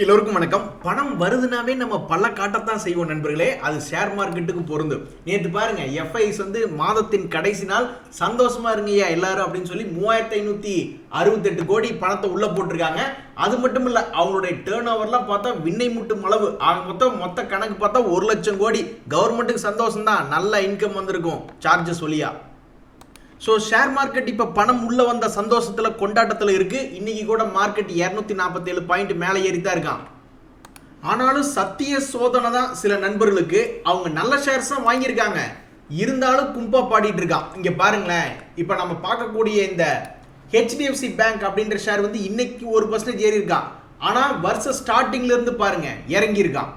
எல்லோருக்கும் வணக்கம். பணம் வருதுனாவே நம்ம பல காட்டத்தான் செய்வோம் நண்பர்களே. அது ஷேர் மார்க்கெட்டுக்கு பொருந்தும். நேற்று பாருங்க, எஃப்ஐஸ் மாதத்தின் கடைசி நாள் சந்தோஷமா இருங்கய்யா எல்லாரும் அப்படின்னு சொல்லி 3568 கோடி பணத்தை உள்ள போட்டிருக்காங்க. அது மட்டும் இல்ல, அவங்களுடைய டேர்ன் ஓவர்லாம் பார்த்தா விண்ணை முட்டும் அளவு. மொத்த கணக்கு பார்த்தா 1 லட்சம் கோடி. கவர்மெண்ட்டுக்கு சந்தோஷம் தான், நல்ல இன்கம் வந்திருக்கும் சார்ஜஸ் வழியா. ஸோ ஷேர் மார்க்கெட் இப்போ பணம் உள்ள வந்த சந்தோஷத்தில் கொண்டாட்டத்தில் இருக்கு. இன்னைக்கு கூட மார்க்கெட் 247 பாயிண்ட் மேலே ஏறித்தான் இருக்கான். ஆனாலும் சத்திய சோதனை தான் சில நண்பர்களுக்கு. அவங்க நல்ல ஷேர்ஸ் தான் வாங்கியிருக்காங்க, இருந்தாலும் கும்பா பாடிட்டு இருக்கான். இங்க பாருங்களேன், இப்போ நம்ம பார்க்கக்கூடிய இந்த ஹெச்டிஎஃப்சி பேங்க் அப்படின்ற ஷேர் இன்னைக்கு 1% ஏறி இருக்கான். ஆனா வருஷ ஸ்டார்டிங்ல இருந்து பாருங்க இறங்கி இருக்கான்.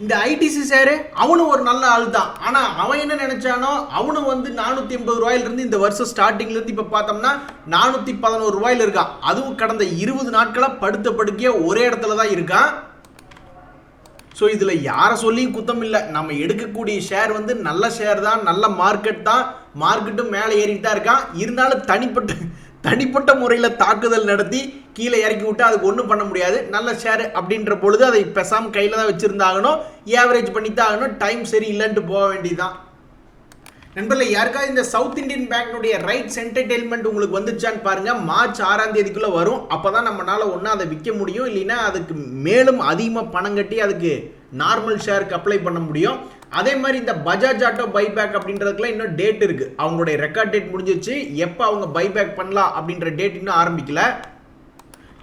இந்த ஐடிசி ஷேர் அவனும் ஒரு நல்ல ஆள் தான். ஆனா அவன் என்ன நினைச்சானோ, அவனும் 480 ரூபாயில இருந்து இந்த வருஷம் ஸ்டார்டிங்ல இருந்து இப்ப பார்த்தோம்னா 411 ரூபாயில இருக்கான். அதுவும் கடந்த 20 நாட்களா படுத்த படுக்கையா ஒரே இடத்துல தான் இருக்கான். ஸோ இதில் யாரை சொல்லியும் குத்தம் இல்லை. நம்ம எடுக்கக்கூடிய ஷேர் நல்ல ஷேர் தான், நல்ல மார்க்கெட் தான். மார்க்கெட்டும் மேலே ஏறிட்டு தான் இருக்கான். இருந்தாலும் தனிப்பட்ட முறையில் தாக்குதல் நடத்தி கீழே இறக்கி விட்டு அதுக்கு ஒன்றும் பண்ண முடியாது. நல்ல ஷேர் அப்படின்ற பொழுது அதை பெசாமல் கையில் தான் வச்சுருந்தாகணும், ஏவரேஜ் பண்ணித்தான் ஆகணும். டைம் சரி இல்லைன்ட்டு போக வேண்டியதுதான். நண்பர்களே, யாருக்காவது இந்த சவுத் இந்தியன் பேங்க்னுடைய ரைட்ஸ் என்டர்டெயின்மெண்ட் உங்களுக்கு வந்துச்சான்னு பாருங்க. மார்ச் 6ஆம் தேதிக்குள்ள வரும். அப்பதான் நம்மளால ஒன்னா அதை விற்க முடியும், இல்லைன்னா அதுக்கு மேலும் அதிகமாக பணம் கட்டி அதுக்கு நார்மல் ஷேருக்கு அப்ளை பண்ண முடியும். அதே மாதிரி இந்த பஜாஜ் ஆட்டோ பைபேக் அப்படின்றதுக்குலாம் இன்னும் டேட் இருக்கு. அவங்களுடைய ரெக்கார்ட் டேட் முடிஞ்சிருச்சு. எப்போ அவங்க பைபேக் பண்ணலாம் அப்படின்ற டேட் இன்னும் ஆரம்பிக்கல.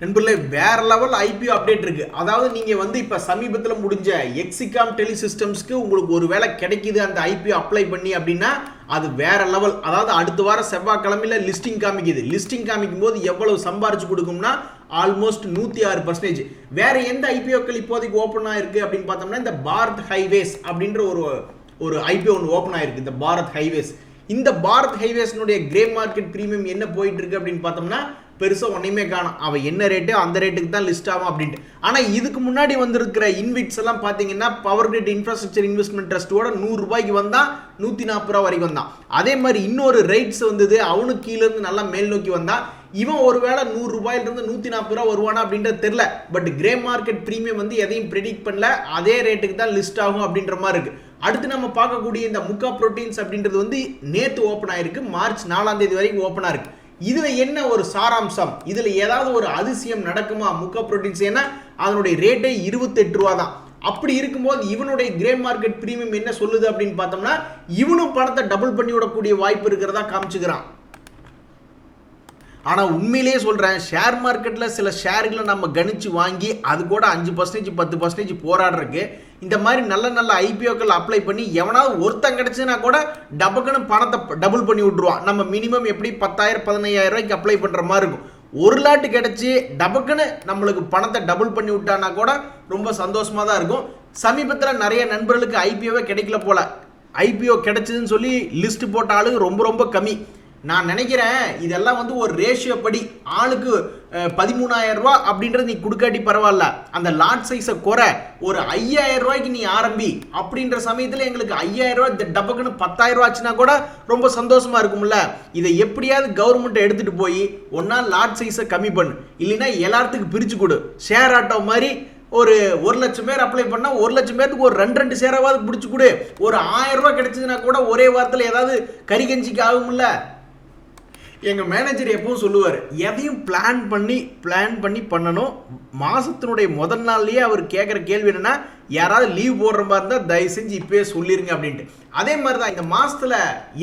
நண்பர்களே, வேற லெவல் ஐபிஓ அப்டேட் இருக்கு. அதாவது நீங்க இப்ப சமீபத்தில் முடிஞ்ச எக்ஸிகாம் டெலி சிஸ்டம்ஸ்க்கு உங்களுக்கு ஒரு வேலை கிடைக்குது அந்த ஐபிஓ அப்ளை பண்ணி அப்படின்னா அது வேற லெவல். அதாவது அடுத்த வாரம் செவ்வாய்க்கிழமையில லிஸ்டிங் காமிக்குது. லிஸ்டிங் காமிக்கும் போது எவ்வளவு சம்பாரிச்சு கொடுக்கும்னா ஆல்மோஸ்ட் 106%. வேற எந்த ஐபிஓக்கள் இப்போதைக்கு ஓப்பன் ஆயிருக்கு அப்படின்னு பார்த்தோம்னா இந்த பாரத் ஹைவேஸ் அப்படின்ற ஒரு ஐபிஓ ஒன்று ஓப்பன் ஆயிருக்கு. இந்த பாரத் ஹைவேஸ், இந்த பாரத் ஹைவேஸ்னுடைய கிரே மார்க்கெட் பிரீமியம் என்ன போயிட்டு இருக்கு அப்படின்னு பார்த்தோம்னா பெருசாக ஒன்றையுமே காணும். அவன் என்ன ரேட்டு அந்த ரேட்டுக்கு தான் லிஸ்ட் ஆகும் அப்படின்ட்டு. ஆனால் இதுக்கு முன்னாடி வந்திருக்கிற இன்விட்ஸ் எல்லாம் பார்த்தீங்கன்னா பவர் கிரிட் இன்ஃப்ராஸ்ட்ரக்சர் இன்வெஸ்ட்மெண்ட் ட்ரஸ்ட்டோட 100 ரூபாய்க்கு வந்தா 140 ரூபா வரைக்கும் வந்தான். அதே மாதிரி இன்னொரு ரைட்ஸ் வந்தது, அவனுக்கு கீழே இருந்து நல்லா மேல் நோக்கி வந்தான். இவன் ஒருவேளை 100 ரூபாயிலிருந்து 140 ரூபா வருவானா அப்படின்றது தெரியல. பட் கிரே மார்க்கெட் பிரீமியம் எதையும் ப்ரெடிக்ட் பண்ணல, அதே ரேட்டுக்கு தான் லிஸ்ட் ஆகும் அப்படின்ற மாதிரி இருக்கு. அடுத்து நம்ம பார்க்கக்கூடிய இந்த முக்கா புரோட்டீன்ஸ் அப்படின்றது நேத்து ஓப்பன் ஆயிருக்கு. மார்ச் 4ஆம் தேதி வரைக்கும் ஓப்பனா இருக்கு. இதுல என்ன ஒரு சாராம்சம், இதுல ஏதாவது ஒரு அதிசயம் நடக்குமா? முக்கா புரோட்டீன்ஸ் ஏன்னா அதனுடைய ரேட்டே 28 ரூபா தான். அப்படி இருக்கும்போது இவனுடைய கிரே மார்க்கெட் பிரீமியம் என்ன சொல்லுது அப்படின்னு பார்த்தோம்னா இவனும் பணத்தை டபுள் பண்ணி விடக்கூடிய வாய்ப்பு இருக்கிறதா காமிச்சுக்கிறான். ஆனால் உண்மையிலேயே சொல்கிறேன், ஷேர் மார்க்கெட்டில் சில ஷேர்களை நம்ம கணிச்சு வாங்கி அது கூட 5% 10% போராடுறதுக்கு இந்த மாதிரி நல்ல நல்ல ஐபிஓக்கள் அப்ளை பண்ணி எவனாவது ஒருத்தன் கிடைச்சுன்னா கூட டபக்குன்னு பணத்தை டபுள் பண்ணி விட்ருவான். நம்ம மினிமம் எப்படி 10,000 15,000 ரூபாய்க்கு அப்ளை பண்ணுற மாதிரி இருக்கும். ஒரு லாட்டு கிடைச்சி டபக்குன்னு நம்மளுக்கு பணத்தை டபுள் பண்ணி விட்டானா கூட ரொம்ப சந்தோஷமாக தான் இருக்கும். சமீபத்தில் நிறைய நண்பர்களுக்கு ஐபிஓவே கிடைக்கல போல. ஐபிஓ கிடைச்சதுன்னு சொல்லி லிஸ்ட் போட்ட ஆளு ரொம்ப ரொம்ப கம்மி. நான் நினைக்கிறேன் இதெல்லாம் ஒரு ரேஷியோ படி ஆளுக்கு 13,000 ரூபா அப்படின்றது நீ கொடுக்காட்டி பரவாயில்ல, அந்த லாட் சைஸை குறை, ஒரு 5,000 ரூபாய்க்கு நீ ஆரம்பி அப்படின்ற சமயத்தில் எங்களுக்கு 5,000 ரூபாய் டபக்குன்னு 10,000 ரூபா ஆச்சுன்னா கூட ரொம்ப சந்தோஷமா இருக்கும்ல. இதை எப்படியாவது கவர்மெண்ட் எடுத்துட்டு போய் ஒன்னா லாட் சைஸை கம்மி பண்ணு, இல்லைன்னா எல்லாத்துக்கும் பிரிச்சு கொடு. ஷேர் ஆட்டோ மாதிரி ஒரு 1 லட்சம் பேர் அப்ளை பண்ணா 1 லட்சம் பேருக்கு ஒரு 2 ஷேராவது பிடிச்சு கொடு. ஒரு 1000 ரூபாய் கிடைச்சதுன்னா கூட ஒரே வாரத்தில் ஏதாவது கறி கஞ்சிக்கு ஆகும்ல. எங்கள் மேனேஜர் எப்பவும் சொல்லுவார், எதையும் பிளான் பண்ணி பண்ணணும். மாதத்தினுடைய முதல் நாள்லேயே அவர் கேட்குற கேள்வி என்னென்னா, யாராவது லீவ் போடுற மாதிரி இருந்தால் தயவு செஞ்சு இப்போயே சொல்லிடுங்க அப்படின்ட்டு. அதே மாதிரி தான் இந்த மாதத்தில்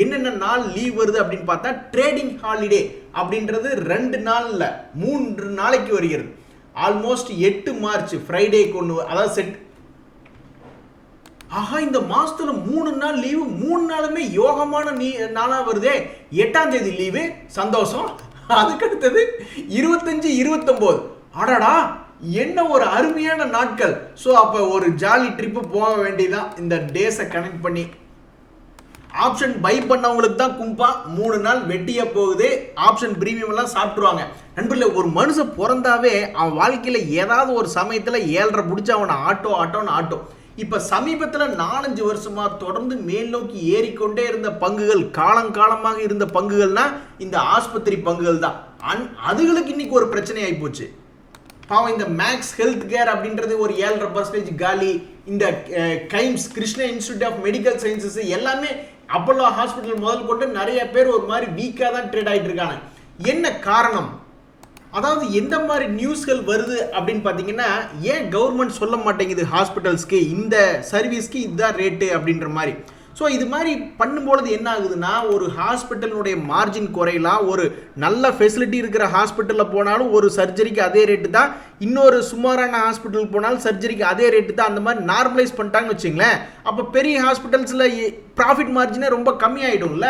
என்னென்ன நாள் லீவ் வருது அப்படின்னு பார்த்தா ட்ரேடிங் ஹாலிடே அப்படின்றது 2 நாள் இல்லை 3 நாளைக்கு வருகிறது. ஆல்மோஸ்ட் 8 மார்ச் ஃப்ரைடேக்கு ஒன்று, அதாவது செட். ஆஹா, இந்த மாசத்துல 3 நாள் லீவு, 3 நாளுமே யோகமான நாளா வருதே. 8ஆம் தேதி லீவு, சந்தோஷம். அதுக்கடுத்தது 25 29, அடடா என்ன ஒரு அருமையான நாட்கள். ஸோ அப்போ ஒரு ஜாலி ட்ரிப்பு போக வேண்டியதான் இந்த டேஸை கனெக்ட் பண்ணி. ஆப்ஷன் பை பண்ணவங்களுக்கு தான் கும்பா 3 நாள் வெட்டியா போகுது. ஆப்ஷன் பிரீமியம் எல்லாம் சாப்பிட்டுருவாங்க. நண்பர்களே, ஒரு மனுஷன் பிறந்தாவே அவன் வாழ்க்கையில ஏதாவது ஒரு சமயத்துல 7.5 பிடிச்ச அவனை ஆட்டோ. இப்ப சமீபத்தில் 4-5 வருஷமா தொடர்ந்து மேல் நோக்கி ஏறிக்கொண்டே இருந்த பங்குகள், காலங்காலமாக இருந்த பங்குகள்னா இந்த ஆஸ்பத்திரி பங்குகள் தான். அதுகளுக்கு இன்னைக்கு ஒரு பிரச்சனை ஆகி போச்சு. பாவம் இந்த மேக்ஸ் ஹெல்த் கேர் அப்படின்றது ஒரு 7.5% காலி. இந்த KIMS Krishna institute of medical sciences எல்லாமே அப்போலோ ஹாஸ்பிட்டல் முதல் கொண்டு நிறைய பேர் ஒரு மாதிரி வீக்காக தான் ட்ரேட் ஆகிட்டு இருக்காங்க. என்ன காரணம்? அதாவது எந்த மாதிரி நியூஸ்கள் வருது அப்படின்னு பார்த்தீங்கன்னா, ஏன் கவர்மெண்ட் சொல்ல மாட்டேங்குது ஹாஸ்பிட்டல்ஸ்க்கு இந்த சர்வீஸ்க்கு இதுதான் ரேட்டு அப்படின்ற மாதிரி. ஸோ இது மாதிரி பண்ணும்பொழுது என்ன ஆகுதுன்னா, ஒரு ஹாஸ்பிட்டலுடைய மார்ஜின் குறையலாம். ஒரு நல்ல ஃபெசிலிட்டி இருக்கிற ஹாஸ்பிட்டலில் போனாலும் ஒரு சர்ஜரிக்கு அதே ரேட்டு தான், இன்னொரு சுமாரான ஹாஸ்பிட்டலுக்கு போனாலும் சர்ஜரிக்கு அதே ரேட்டு தான். அந்த மாதிரி நார்மலைஸ் பண்ணிட்டாங்கன்னு வச்சுங்களேன். அப்போ பெரிய ஹாஸ்பிட்டல்ஸில் ப்ராஃபிட் மார்ஜினே ரொம்ப கம்மியாயிடும்ல.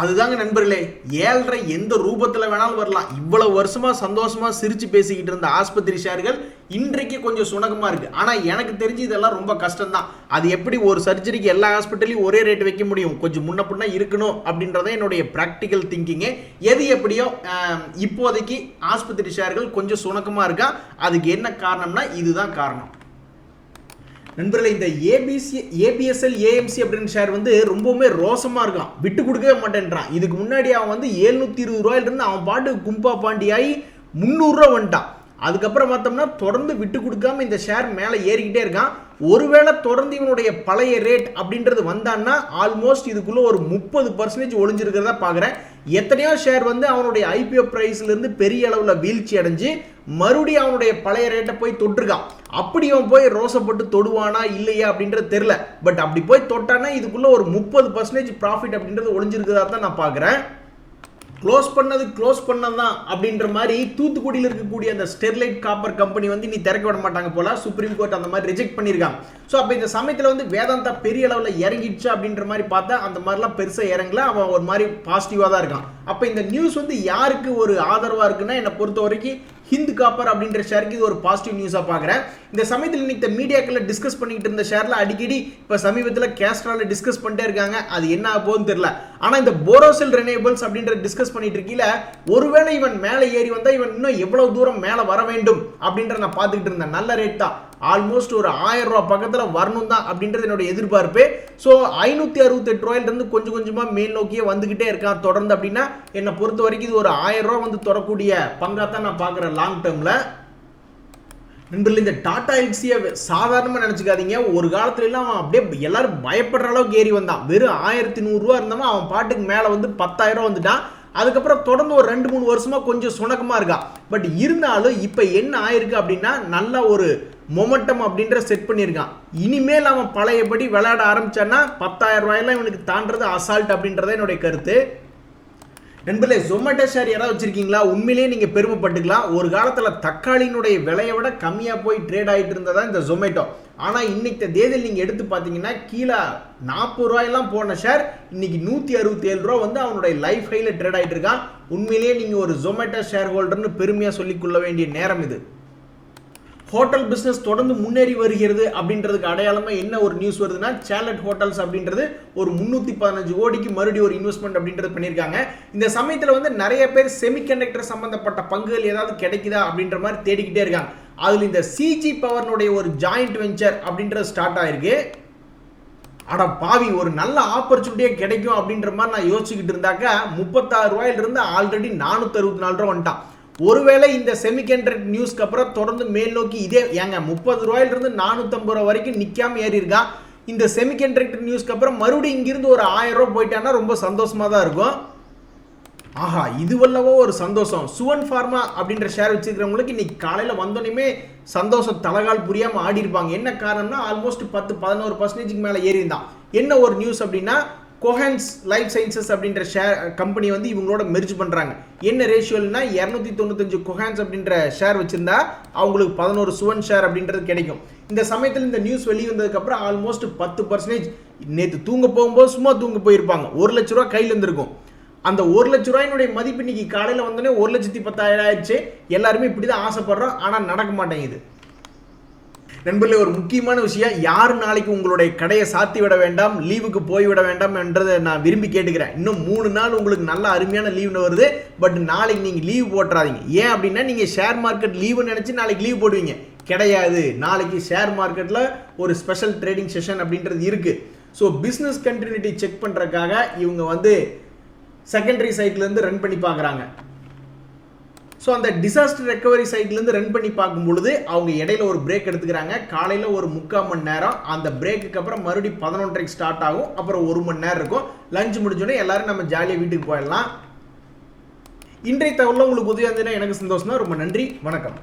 அதுதாங்க நண்பர்களே, 7.5 எந்த ரூபத்தில் வேணாலும் வரலாம். இவ்வளவு வருஷமா சந்தோஷமா சிரிச்சு பேசிக்கிட்டு இருந்த ஆஸ்பத்திரி ஷேர்கள் இன்றைக்கு கொஞ்சம் சுணக்கமா இருக்கு. ஆனா எனக்கு தெரிஞ்சு இதெல்லாம் ரொம்ப கஷ்டம் தான். அது எப்படி ஒரு சர்ஜரிக்கு எல்லா ஹாஸ்பிட்டலையும் ஒரே ரேட் வைக்க முடியும்? கொஞ்சம் முன்ன பின்ன இருக்கணும் அப்படின்றத என்னுடைய பிராக்டிக்கல் திங்கிங்கு. எது எப்படியோ இப்போதைக்கு ஆஸ்பத்திரி ஷேர்கள் கொஞ்சம் சுணக்கமா இருக்கா. அதுக்கு என்ன காரணம்னா இதுதான் காரணம் நண்பர்களே. இந்த ஏபிஎஸ்எல் ஏஎம்சி அப்படின்னு ஷேர் வந்து ரொம்பவுமே ரோசமாக இருக்கான், விட்டு கொடுக்கவே மாட்டேன்றான். இதுக்கு முன்னாடி அவன் வந்து 720 ரூபாயிலிருந்து அவன் பாட்டு கும்பா பாண்டியாகி 300 ரூபா வந்துட்டான். அதுக்கப்புறம் பார்த்தோம்னா தொடர்ந்து விட்டு கொடுக்காம இந்த ஷேர் மேலே ஏறிக்கிட்டே இருக்கான். ஒருவேளை தொடர்ந்து இவனுடைய பழைய ரேட் அப்படின்றது வந்தான்னா ஆல்மோஸ்ட் இதுக்குள்ள ஒரு 30% ஒளிஞ்சிருக்கிறதா பார்க்குறேன். எத்தனையோ ஷேர் வந்து அவனுடைய ஐபிஓ பிரைஸ்லேருந்து பெரிய அளவில் வீழ்ச்சி அடைஞ்சு மறுபடியும் அவனுடைய பழைய ரேட்டை போய் தொட்டிருக்கான். அப்படி அவன் போய் ரோசப்பட்டு தொடுவானா இல்லையா அப்படின்றது தெரில. பட் அப்படி போய் தொட்டானா இதுக்குள்ள ஒரு 30% ப்ராஃபிட் அப்படின்றது ஒளிஞ்சிருக்கிறதா தான் நான் பார்க்குறேன். க்ளோஸ் பண்ணதான் அப்படின்ற மாதிரி தூத்துக்குடியில் இருக்கக்கூடிய அந்த ஸ்டெர்லைட் காப்பர் கம்பெனி வந்து இனி திறக்க விட மாட்டாங்க போல. சுப்ரீம் கோர்ட் அந்த மாதிரி ரிஜெக்ட் பண்ணியிருக்காங்க. ஸோ அப்போ இந்த சமயத்தில் வந்து வேதாந்தா பெரிய அளவில் இறங்கிடுச்சு அப்படின்ற மாதிரி பார்த்தா அந்த மாதிரிலாம் பெருசாக இறங்கல. அவன் ஒரு மாதிரி பாசிட்டிவாக தான் இருக்கான். அப்போ இந்த நியூஸ் வந்து யாருக்கு ஒரு ஆதரவாக இருக்குன்னா, என்னை பொறுத்த வரைக்கும் ஹிந்து காப்பர் அப்படின்ற ஷேருக்கு இது ஒரு பாசிட்டிவ் நியூஸாக பார்க்குறேன். இந்த சமயத்தில் இன்னைக்கு மீடியாக்களில் டிஸ்கஸ் பண்ணிக்கிட்டு இருந்த ஷேரில் அடிக்கடி இப்போ சமீபத்தில் கேஸ்ட்ரால டிஸ்கஸ் பண்ணிட்டே இருக்காங்க. அது என்ன ஆகும்னு தெரியல. ஆனால் இந்த போரோசெல் ரெனியூவபிள்ஸ் அப்படின்ற டிஸ்கஸ் பண்ணிட்டு இருக்கீல, ஒருவேளை இவன் மேலே ஏறி வந்தால் இவன் இன்னும் எவ்வளவு தூரம் மேலே வர வேண்டும் அப்படின்ற நான் பார்த்துக்கிட்டு இருந்தேன். நல்ல ரேட் தான், ஆல்மோஸ்ட் ஒரு 1000 ரூபா பக்கத்தில் வரணும் தான் அப்படின்றது என்னோட எதிர்பார்ப்பு. ஸோ 568 ரூபாயிலிருந்து கொஞ்சம் கொஞ்சமாக மேல் நோக்கியே வந்துகிட்டே இருக்கான் தொடர்ந்து. அப்படின்னா என்னை பொறுத்த வரைக்கும் இது ஒரு 1000 ரூபா வந்து தொடரக்கூடிய பங்காக தான் நான் பார்க்குறேன் லாங் டேர்மில். நண்பர்கள், இந்த டாடா எல்சியை சாதாரணமாக நினச்சிக்காதீங்க. ஒரு காலத்துல எல்லாம் அவன் அப்படியே எல்லாரும் பயப்படுற அளவுக்கு ஏறி வந்தான். வெறும் 1100 ரூபா இருந்தவன் அவன் பாட்டுக்கு மேலே வந்து 10,000 ரூபா வந்துட்டான். அதுக்கப்புறம் தொடர்ந்து ஒரு 2-3 வருஷமா கொஞ்சம் சுணக்கமாக இருக்கா. பட் இருந்தாலும் இப்போ என்ன ஆயிருக்கு அப்படின்னா, நல்ல ஒரு மொமெண்டம் அப்படின்ற செட் பண்ணியிருக்கான். இனிமேல் அவன் பழையபடி விளையாட ஆரம்பிச்சான்னா 10,000 ரூபாயெல்லாம் இவனுக்கு தாண்டது அசால்ட் அப்படின்றத என்னுடைய கருத்து. நண்பர்களே, ஜொமேட்டோ ஷேர் யாராவது வச்சிருக்கீங்களா? உண்மையிலேயே நீங்கள் பெருமைப்பட்டுக்கலாம். ஒரு காலத்தில் தக்காளியினுடைய விலையை விட கம்மியாக போய் ட்ரேட் ஆகிட்டு இருந்ததா இந்த ஜொமேட்டோ. ஆனால் இன்னைக்கு தேதியில் நீங்கள் எடுத்து பார்த்தீங்கன்னா கீழே 40 ரூபாயெல்லாம் போன ஷேர் இன்னைக்கு 167 ரூபா வந்து அவனுடைய லைஃப் ஹையில் ட்ரேட் ஆகிட்டு இருக்கான். உண்மையிலேயே நீங்கள் ஒரு ஜொமேட்டோ ஷேர் ஹோல்டர்னு பெருமையாக சொல்லிக்கொள்ள வேண்டிய நேரம் இது. ஹோட்டல் பிஸ்னஸ் தொடர்ந்து முன்னேறி வருகிறது அப்படின்றதுக்கு அடையாளமா என்ன ஒரு நியூஸ் வருதுன்னா, சேலட் ஹோட்டல்ஸ் அப்படின்றது ஒரு 315 கோடிக்கு மறுபடியும் ஒரு இன்வெஸ்ட்மெண்ட் அப்படின்றது பண்ணியிருக்காங்க. இந்த சமயத்தில் வந்து நிறைய பேர் செமிகண்டக்டர் சம்பந்தப்பட்ட பங்குகள் ஏதாவது கிடைக்குதா அப்படின்ற மாதிரி தேடிக்கிட்டே இருக்காங்க. அதில் இந்த சிஜி பவர்னுடைய ஒரு ஜாயிண்ட் வெஞ்சர் அப்படின்றது ஸ்டார்ட் ஆயிருக்கு. அட பாவி, ஒரு நல்ல ஆப்பர்ச்சுனிட்டியே கிடைக்கும் அப்படின்ற மாதிரி நான் யோசிச்சுக்கிட்டு இருந்தாக்கா 36 ரூபாயிலிருந்து ஆல்ரெடி 464 ரூபா வந்துட்டான். ஒருவேளை இந்த செமிகண்டக்டர் நியூஸ்க்கு அப்புறம் தொடர்ந்து மேல் நோக்கி இதே ஏங்க 30 ரூபாயிலிருந்து 450 ரூபா வரைக்கும் நிற்காம ஏறி இருக்கா. இந்த செமிகண்டக்டர் நியூஸ்க்கு அப்புறம் மறுபடியும் இங்கிருந்து ஒரு 1000 ரூபா போயிட்டான்னா ரொம்ப சந்தோஷமா தான் இருக்கும். ஆஹா, இதுவல்லவோ ஒரு சந்தோஷம். சுவன் ஃபார்மா அப்படின்ற ஷேர் வச்சிருக்கிறவங்களுக்கு இன்னைக்கு காலையில் வந்தோடனே சந்தோஷம் தலகால் புரியாமல் ஆடி இருப்பாங்க. என்ன காரணம்னா ஆல்மோஸ்ட் 10-11% மேலே ஏறி இருந்தான். என்ன ஒரு நியூஸ் அப்படின்னா, கோஹன்ஸ் லைஃப் சயின்சஸ் அப்படின்ற ஷேர் கம்பெனி வந்து இவங்களோட மெர்ஜ் பண்ணுறாங்க. என்ன ரேஷியோல்னா 295 கோஹன்ஸ் அப்படின்ற ஷேர் வச்சிருந்தா அவங்களுக்கு 11 சுவன் ஷேர் அப்படின்றது கிடைக்கும். இந்த சமயத்தில் இந்த நியூஸ் வெளியே வந்ததுக்கப்புறம் ஆல்மோஸ்ட் 10% நேற்று தூங்க போகும்போது சும்மா தூங்க போயிருப்பாங்க. 1 லட்ச ரூபா கையில் இருந்திருக்கும். அந்த 1 லட்ச ரூபாயினுடைய மதிப்பு இன்னைக்கு காலையில் வந்தோடனே 1,10,000 ஆயிடுச்சு. எல்லாருமே இப்படி தான் ஆசைப்படுறோம், ஆனால் நடக்க மாட்டேங்குது. நண்பர்களே, ஒரு முக்கியமான விஷயம், யாரும் நாளைக்கு உங்களுடைய கடையை சாத்தி விட வேண்டாம், லீவுக்கு போய்விட வேண்டாம் என்றதை நான் விரும்பி கேட்டுக்கிறேன். இன்னும் 3 நாள் உங்களுக்கு நல்ல அருமையான லீவுன்னு வருது. பட் நாளைக்கு நீங்கள் லீவ் போட்டுறாதீங்க. ஏன் அப்படின்னா நீங்கள் ஷேர் மார்க்கெட் லீவுன்னு நினச்சி நாளைக்கு லீவ் போடுவீங்க. கிடையாது, நாளைக்கு ஷேர் மார்க்கெட்டில் ஒரு ஸ்பெஷல் ட்ரேடிங் செஷன் அப்படின்றது இருக்குது. ஸோ பிஸ்னஸ் கண்டினியூட்டி செக் பண்ணுறதுக்காக இவங்க வந்து செகண்டரி சைட்லேருந்து ரன் பண்ணி பார்க்குறாங்க. ஸோ அந்த டிசாஸ்டர் ரெக்கவரி சைட்லேருந்து ரன் பண்ணி பார்க்கும் பொழுது அவங்க இடையில ஒரு பிரேக் எடுத்துக்கிறாங்க. காலையில் ஒரு 3/4 மணி நேரம், அந்த பிரேக்குக்கு அப்புறம் மறுபடியும் 11:30 ஸ்டார்ட் ஆகும். அப்புறம் 1 மணி நேரம் இருக்கும். லஞ்ச் முடிஞ்சோடனே எல்லாரும் நம்ம ஜாலியாக வீட்டுக்கு போயிடலாம். இன்றைய தகவலில் உங்களுக்கு உதவியாக இருந்ததுன்னா எனக்கு சந்தோஷம் தான். ரொம்ப நன்றி, வணக்கம்.